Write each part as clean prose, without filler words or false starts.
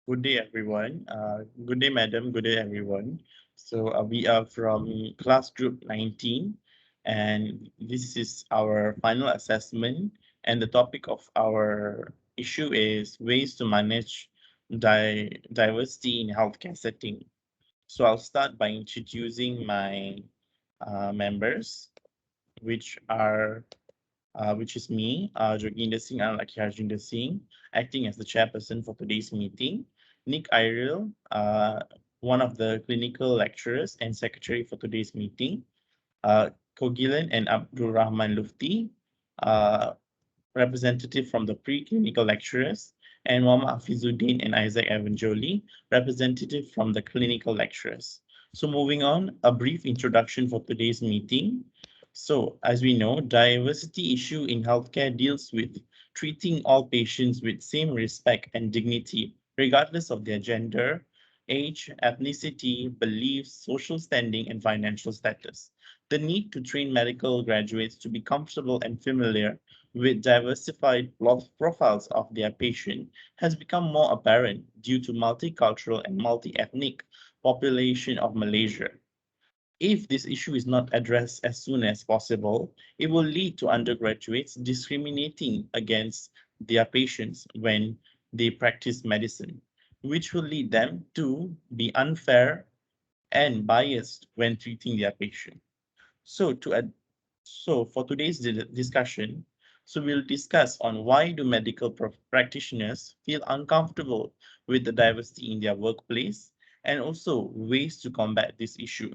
Good day, everyone. Good day, madam. Good day, everyone. So we are from class group 19, and this is our final assessment. And the topic of our issue is ways to manage diversity in healthcare setting. So I'll start by introducing my members, which are which is me, Joginder Singh and Lakshya Harjinder Singh, acting as the chairperson for today's meeting. Nick Iril, one of the clinical lecturers and secretary for today's meeting. Kogilan and Abdul Rahman Lufti, uh, representative from the preclinical lecturers, and Muhammad Hafizuddin and Isaac Evanjoli, representative from the clinical lecturers. So moving on, a brief introduction for today's meeting. So as we know, diversity issue in healthcare deals with treating all patients with same respect and dignity, regardless of their gender, age, ethnicity, beliefs, social standing, and financial status. The need to train medical graduates to be comfortable and familiar with diversified profiles of their patient has become more apparent due to multicultural and multi-ethnic population of Malaysia. If this issue is not addressed as soon as possible, it will lead to undergraduates discriminating against their patients when they practice medicine, which will lead them to be unfair and biased when treating their patient. So for today's discussion, so we'll discuss on why do medical practitioners feel uncomfortable with the diversity in their workplace and also ways to combat this issue.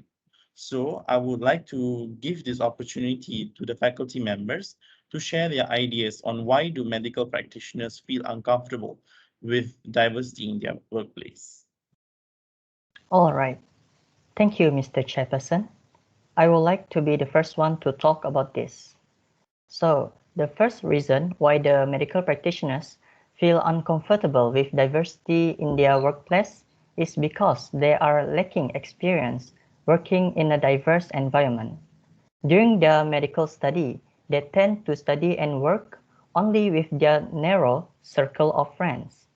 So I would like to give this opportunity to the faculty members to share their ideas on why do medical practitioners feel uncomfortable with diversity in their workplace. All right. Thank you, Mr. Chairperson. I would like to be the first one to talk about this. So, the first reason why the medical practitioners feel uncomfortable with diversity in their workplace is because they are lacking experience working in a diverse environment. During their medical study, they tend to study and work only with their narrow circle of friends.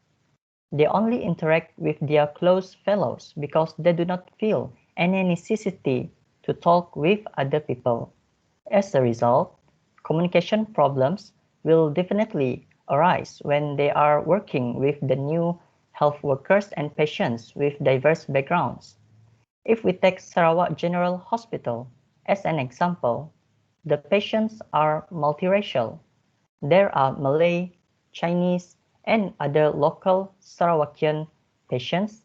They only interact with their close fellows because they do not feel any necessity to talk with other people. As a result, communication problems will definitely arise when they are working with the new health workers and patients with diverse backgrounds. If we take Sarawak General Hospital as an example, the patients are multiracial. There are Malay, Chinese, and other local Sarawakian patients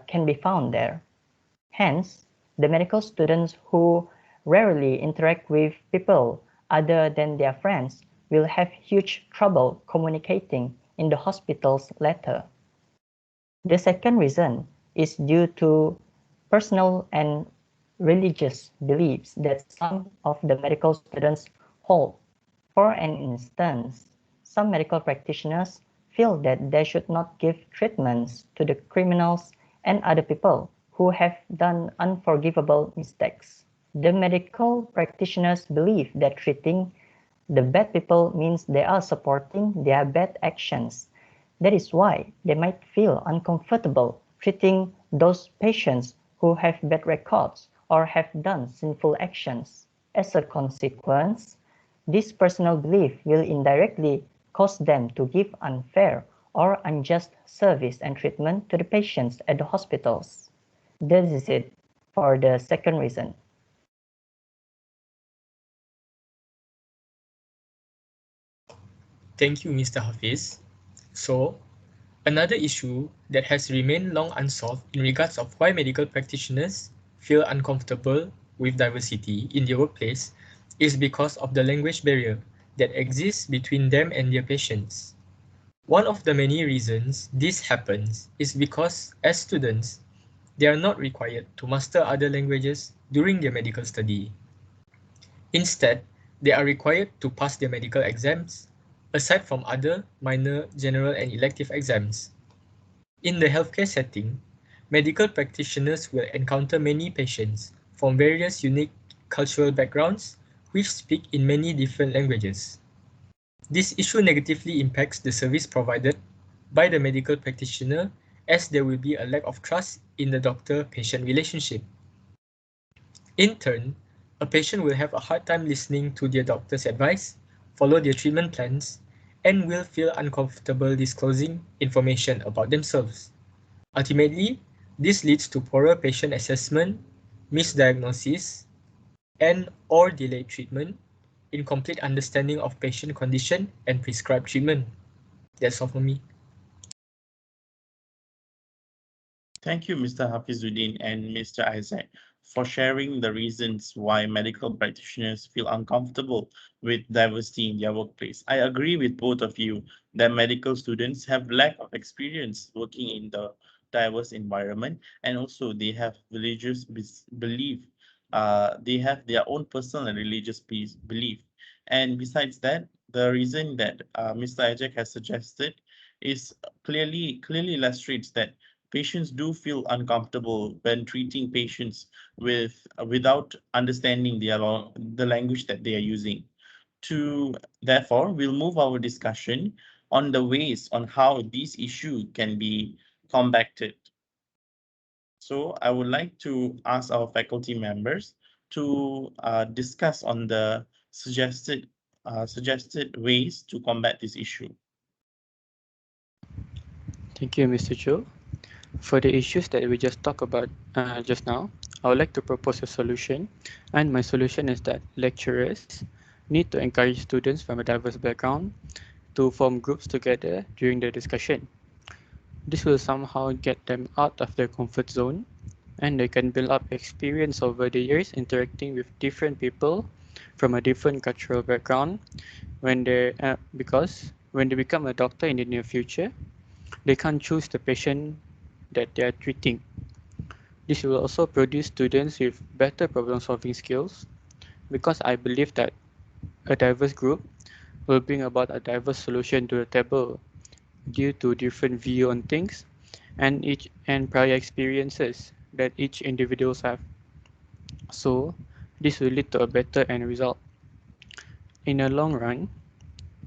can be found there. Hence, the medical students who rarely interact with people other than their friends will have huge trouble communicating in the hospital's letter. The second reason is due to personal and religious beliefs that some of the medical students hold. For an instance, some medical practitioners feel that they should not give treatments to the criminals and other people who have done unforgivable mistakes. The medical practitioners believe that treating the bad people means they are supporting their bad actions. That is why they might feel uncomfortable treating those patients who have bad records or have done sinful actions. As a consequence, this personal belief will indirectly cause them to give unfair or unjust service and treatment to the patients at the hospitals. This is it for the second reason. Thank you, Mr. Hafiz. So, another issue that has remained long unsolved in regards of why medical practitioners feel uncomfortable with diversity in their workplace is because of the language barrier that exists between them and their patients. One of the many reasons this happens is because as students, they are not required to master other languages during their medical study. Instead, they are required to pass their medical exams, aside from other minor, general, and elective exams. In the healthcare setting, medical practitioners will encounter many patients from various unique cultural backgrounds which speak in many different languages. This issue negatively impacts the service provided by the medical practitioner as there will be a lack of trust in the doctor-patient relationship. In turn, a patient will have a hard time listening to their doctor's advice, follow their treatment plans, and will feel uncomfortable disclosing information about themselves. Ultimately, this leads to poorer patient assessment, misdiagnosis, and or delayed treatment, incomplete understanding of patient condition, and prescribed treatment. That's all for me. Thank you, Mr. Hafizuddin and Mr. Isaac, for sharing the reasons why medical practitioners feel uncomfortable with diversity in their workplace. I agree with both of you that medical students have lack of experience working in the diverse environment, and also they have religious belief. They have their own personal and religious belief. And besides that, the reason that Mr. Isaac has suggested is clearly illustrates that patients do feel uncomfortable when treating patients without understanding the language that they are using. To therefore, we'll move our discussion on the ways on how this issue can be combated. So I would like to ask our faculty members to discuss on the suggested ways to combat this issue. Thank you, Mr. Cho. For the issues that we just talked about just now, I would like to propose a solution. And my solution is that lecturers need to encourage students from a diverse background to form groups together during the discussion. This will somehow get them out of their comfort zone, and they can build up experience over the years interacting with different people from a different cultural background because when they become a doctor in the near future, they can't choose the patient that they are treating. This will also produce students with better problem-solving skills because I believe that a diverse group will bring about a diverse solution to the table due to different view on things and prior experiences that each individuals have. So this will lead to a better end result. In the long run,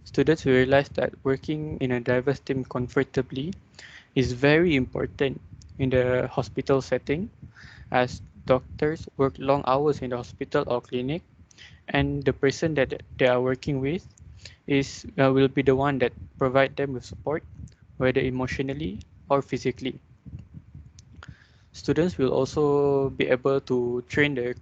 students will realize that working in a diverse team comfortably is very important in the hospital setting, as doctors work long hours in the hospital or clinic, and the person that they are working with will be the one that provide them with support, whether emotionally or physically. Students will also be able to train their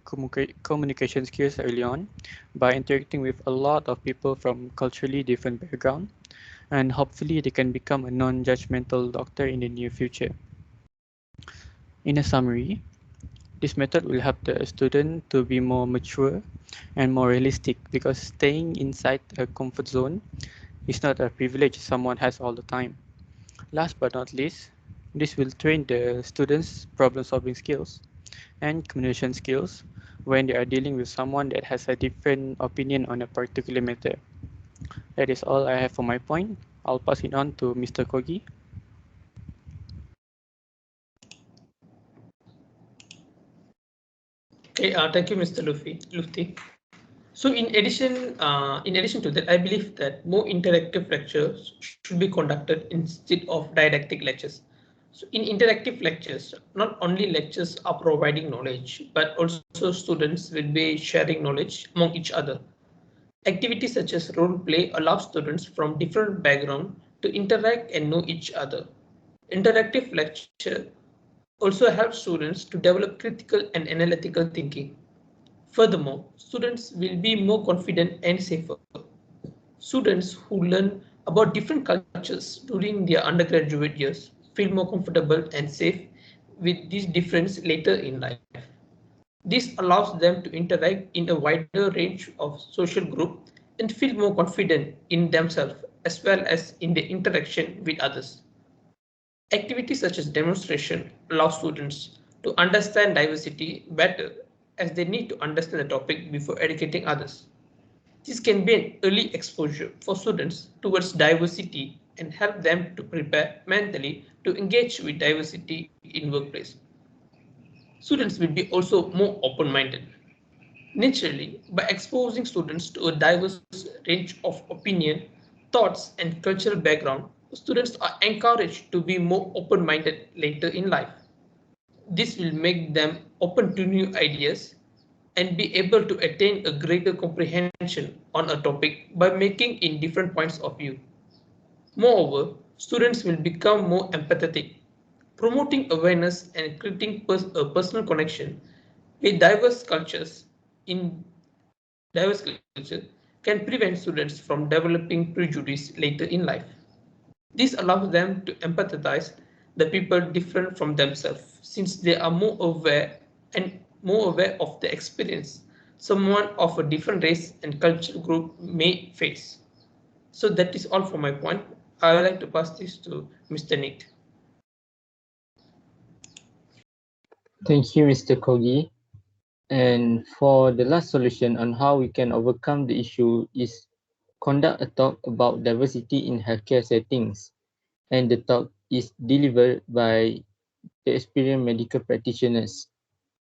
communication skills early on by interacting with a lot of people from culturally different backgrounds, and hopefully they can become a non-judgmental doctor in the near future. In a summary, this method will help the student to be more mature and more realistic because staying inside a comfort zone is not a privilege someone has all the time. Last but not least, this will train the students' problem-solving skills and communication skills when they are dealing with someone that has a different opinion on a particular matter. That is all I have for my point. I'll pass it on to Mr. Kogi. Okay, thank you, Mr. Lufti. So in addition to that, I believe that more interactive lectures should be conducted instead of didactic lectures. So in interactive lectures, not only lectures are providing knowledge, but also students will be sharing knowledge among each other. Activities such as role play allow students from different backgrounds to interact and know each other. Interactive lecture also helps students to develop critical and analytical thinking. Furthermore, students will be more confident and safer. Students who learn about different cultures during their undergraduate years feel more comfortable and safe with these differences later in life. This allows them to interact in a wider range of social groups and feel more confident in themselves as well as in their interaction with others. Activities such as demonstration allow students to understand diversity better as they need to understand the topic before educating others. This can be an early exposure for students towards diversity and help them to prepare mentally to engage with diversity in workplace. Students will be also more open-minded. Naturally, by exposing students to a diverse range of opinion, thoughts, and cultural background, students are encouraged to be more open-minded later in life. This will make them open to new ideas and be able to attain a greater comprehension on a topic by making in different points of view. Moreover, students will become more empathetic, promoting awareness and creating a personal connection with diverse cultures can prevent students from developing prejudice later in life. This allows them to empathize the people different from themselves since they are more aware of the experience someone of a different race and cultural group may face. So that is all for my point. I would like to pass this to Mr. Nick. Thank you, Mr. Kogi. And for the last solution on how we can overcome the issue is conduct a talk about diversity in healthcare settings. And the talk is delivered by the experienced medical practitioners.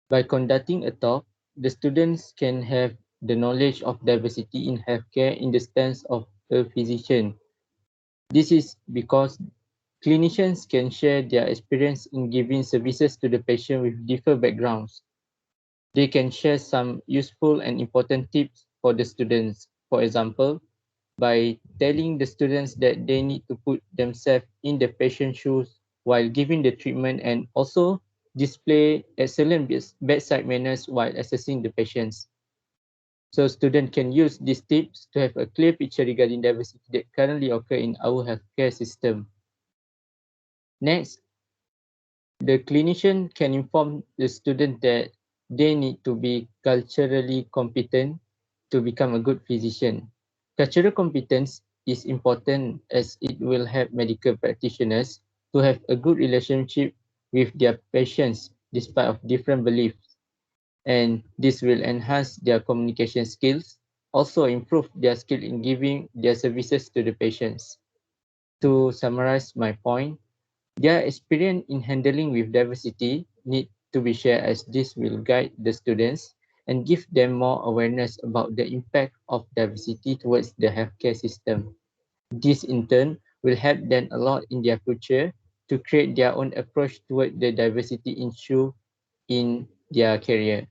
By conducting a talk, the students can have the knowledge of diversity in healthcare in the stance of a physician. This is because clinicians can share their experience in giving services to the patient with different backgrounds. They can share some useful and important tips for the students. For example, by telling the students that they need to put themselves in the patient's shoes while giving the treatment and also display excellent bedside manners while assessing the patients. So students can use these tips to have a clear picture regarding diversity that currently occur in our healthcare system. Next, the clinician can inform the student that they need to be culturally competent to become a good physician. Cultural competence is important as it will help medical practitioners to have a good relationship with their patients despite of different beliefs, and this will enhance their communication skills, also improve their skill in giving their services to the patients. To summarize my point, their experience in handling with diversity need to be shared as this will guide the students and give them more awareness about the impact of diversity towards the healthcare system. This in turn will help them a lot in their future to create their own approach toward the diversity issue in their career.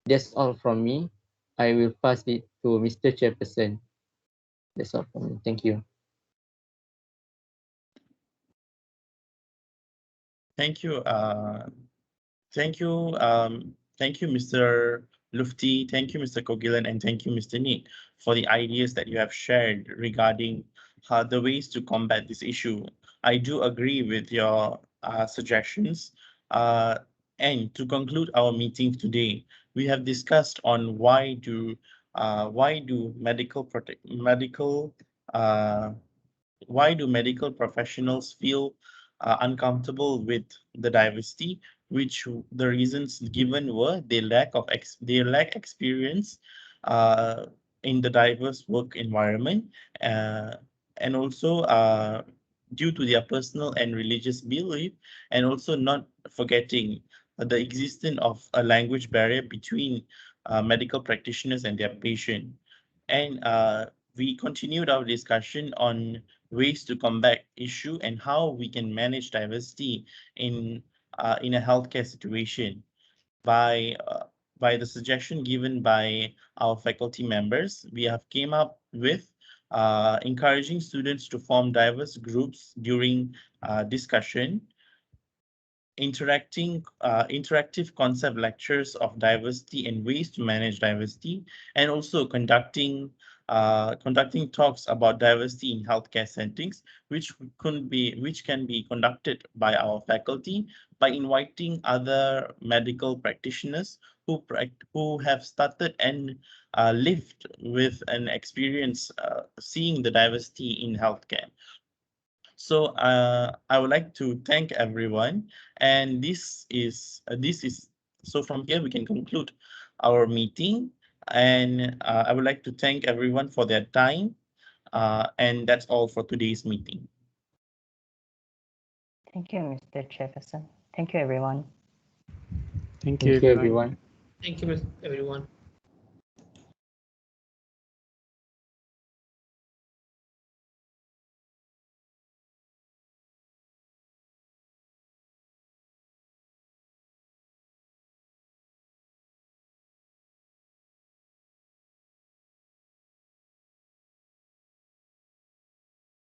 That's all from me. I will pass it to Mr. Chairperson. That's all from me. Thank you. Thank you. Thank you, Mr. Lufti. Thank you, Mr. Kogilan, and thank you, Mr. Neat, for the ideas that you have shared regarding the ways to combat this issue. I do agree with your suggestions. Uh, and to conclude our meeting today, we have discussed on why do uh, medical professionals feel uncomfortable with the diversity, which the reasons given were they lack experience uh, in the diverse work environment, uh, and also due to their personal and religious belief, and also not forgetting the existence of a language barrier between medical practitioners and their patient. And we continued our discussion on ways to combat issue and how we can manage diversity in a healthcare situation by uh, by the suggestion given by our faculty members. We have came up with encouraging students to form diverse groups during discussion, interactive concept lectures of diversity and ways to manage diversity, and also conducting talks about diversity in healthcare settings, which can be conducted by our faculty by inviting other medical practitioners who have started and lived with an experience seeing the diversity in healthcare. So I would like to thank everyone, and this is so from here we can conclude our meeting, and I would like to thank everyone for their time, and that's all for today's meeting. Thank you, Mr. Jefferson. Thank you, everyone. Thank you, Thank you, everyone. everyone. Thank you, everyone.